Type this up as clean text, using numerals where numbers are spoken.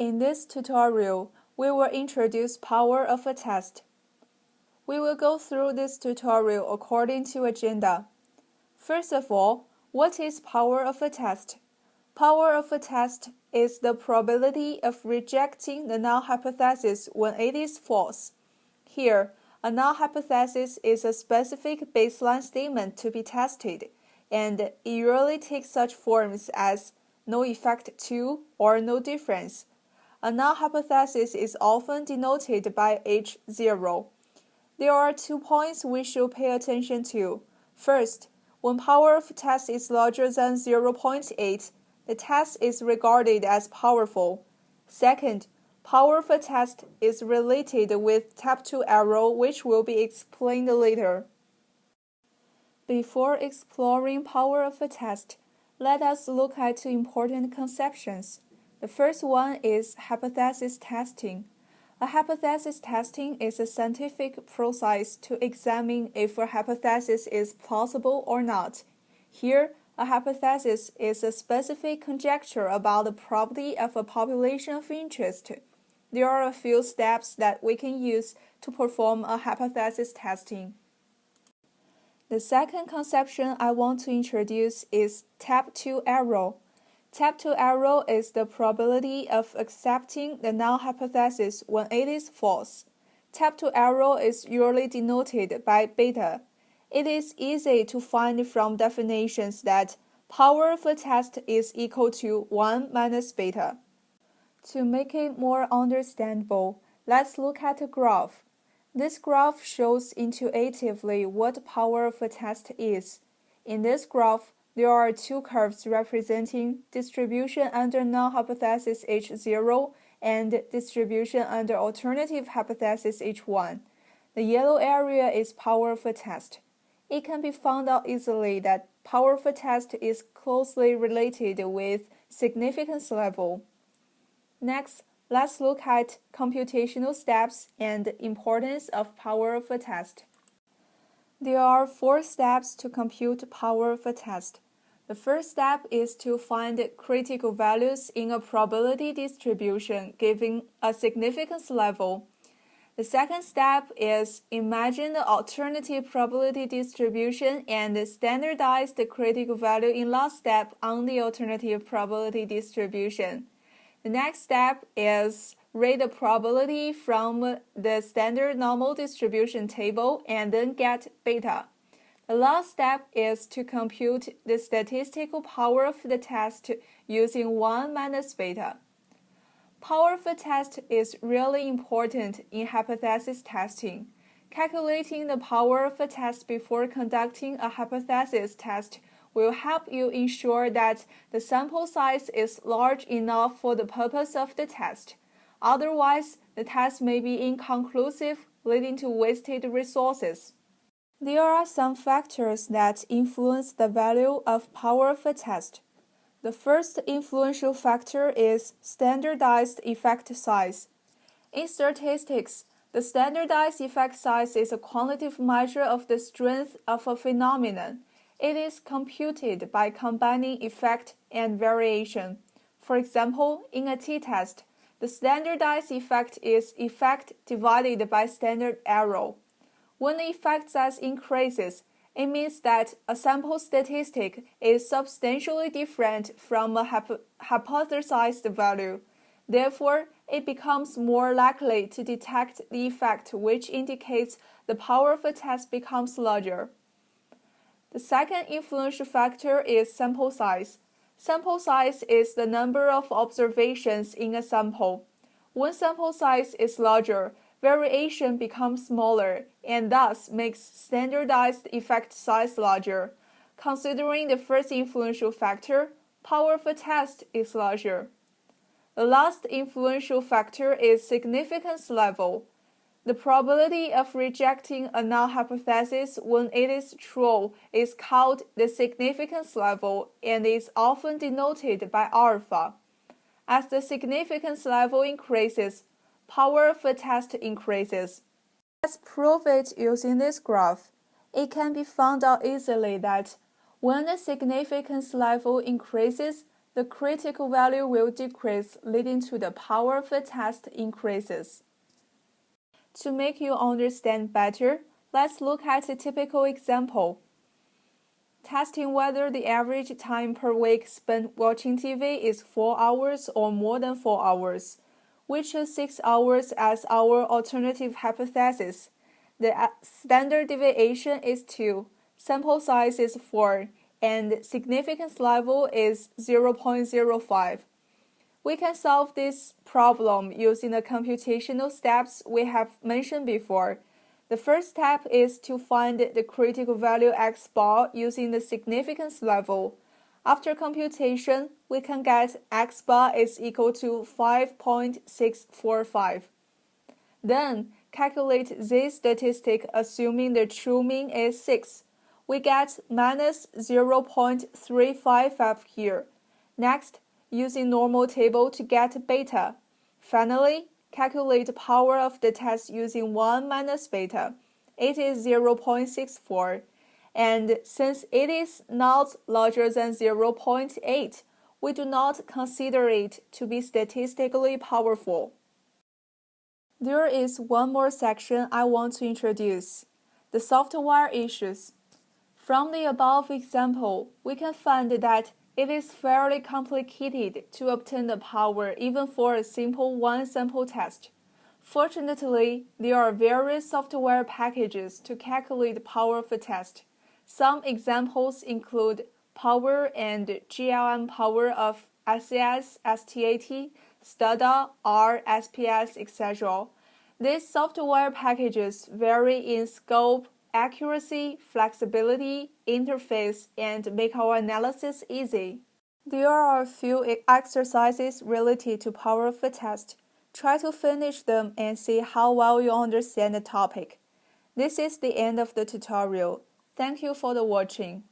In this tutorial, we will introduce power of a test. We will go through this tutorial according to agenda. First of all, what is power of a test? Power of a test is the probability of rejecting the null hypothesis when it is false. Here, a null hypothesis is a specific baseline statement to be tested, and it usually takes such forms as no effect to or no difference. A null hypothesis is often denoted by H0. There are 2 points we should pay attention to. First, when power of a test is larger than 0.8, the test is regarded as powerful. Second, power of a test is related with tap-to error, which will be explained later. Before exploring power of a test, let us look at 2 important conceptions. The first one is hypothesis testing. A hypothesis testing is a scientific process to examine if a hypothesis is plausible or not. Here, a hypothesis is a specific conjecture about the property of a population of interest. There are a few steps that we can use to perform a hypothesis testing. The second conception I want to introduce is tap-to error. Tap-to error is the probability of accepting the null hypothesis when it is false. Tap-to error is usually denoted by beta. It is easy to find from definitions that power of a test is equal to 1 minus beta. To make it more understandable, let's look at a graph. This graph shows intuitively what power of a test is. In this graph, there are 2 curves representing distribution under null hypothesis H0 and distribution under alternative hypothesis H1. The yellow area is power of a test. It can be found out easily that power of a test is closely related with significance level. Next, let's look at computational steps and importance of power of a test. There are 4 steps to compute power of a test. The first step is to find critical values in a probability distribution given a significance level. The second step is imagine the alternative probability distribution and standardize the critical value in last step on the alternative probability distribution. The next step is rate the probability from the standard normal distribution table and then get beta. The last step is to compute the statistical power of the test using 1 minus beta. Power of a test is really important in hypothesis testing. Calculating the power of a test before conducting a hypothesis test will help you ensure that the sample size is large enough for the purpose of the test. Otherwise, the test may be inconclusive, leading to wasted resources. There are some factors that influence the value of power of a test. The first influential factor is standardized effect size. In statistics, the standardized effect size is a quantitative measure of the strength of a phenomenon. It is computed by combining effect and variation. For example, in a t-test, the standardized effect is effect divided by standard error. When the effect size increases, it means that a sample statistic is substantially different from a hypothesized value. Therefore, it becomes more likely to detect the effect, which indicates the power of a test becomes larger. The second influential factor is sample size. Sample size is the number of observations in a sample. When sample size is larger, variation becomes smaller and thus makes standardized effect size larger. Considering the first influential factor, power of a test is larger. The last influential factor is significance level. The probability of rejecting a null hypothesis when it is true is called the significance level and is often denoted by alpha. As the significance level increases, power of a test increases. Let's prove it using this graph. It can be found out easily that when the significance level increases, the critical value will decrease, leading to the power of the test increases. To make you understand better, let's look at a typical example. Testing whether the average time per week spent watching TV is 4 hours or more than 4 hours. We choose 6 hours as our alternative hypothesis. The standard deviation is 2, sample size is 4, and significance level is 0.05. We can solve this problem using the computational steps we have mentioned before. The first step is to find the critical value x bar using the significance level. After computation, we can get x bar is equal to 5.645. Then, calculate this statistic assuming the true mean is 6. We get minus 0.355 here. Next, using normal table to get beta. Finally, calculate the power of the test using 1 minus beta. It is 0.64. And since it is not larger than 0.8, we do not consider it to be statistically powerful. There is one more section I want to introduce, the software issues. From the above example, we can find that it is fairly complicated to obtain the power even for a simple one-sample test. Fortunately, there are various software packages to calculate the power of a test. Some examples include Power and GLM Power of SCS, STAT, STADA, R, SPS, etc. These software packages vary in scope, accuracy, flexibility, interface, and make our analysis easy. There are a few exercises related to power of a test. Try to finish them and see how well you understand the topic. This is the end of the tutorial. Thank you for the watching.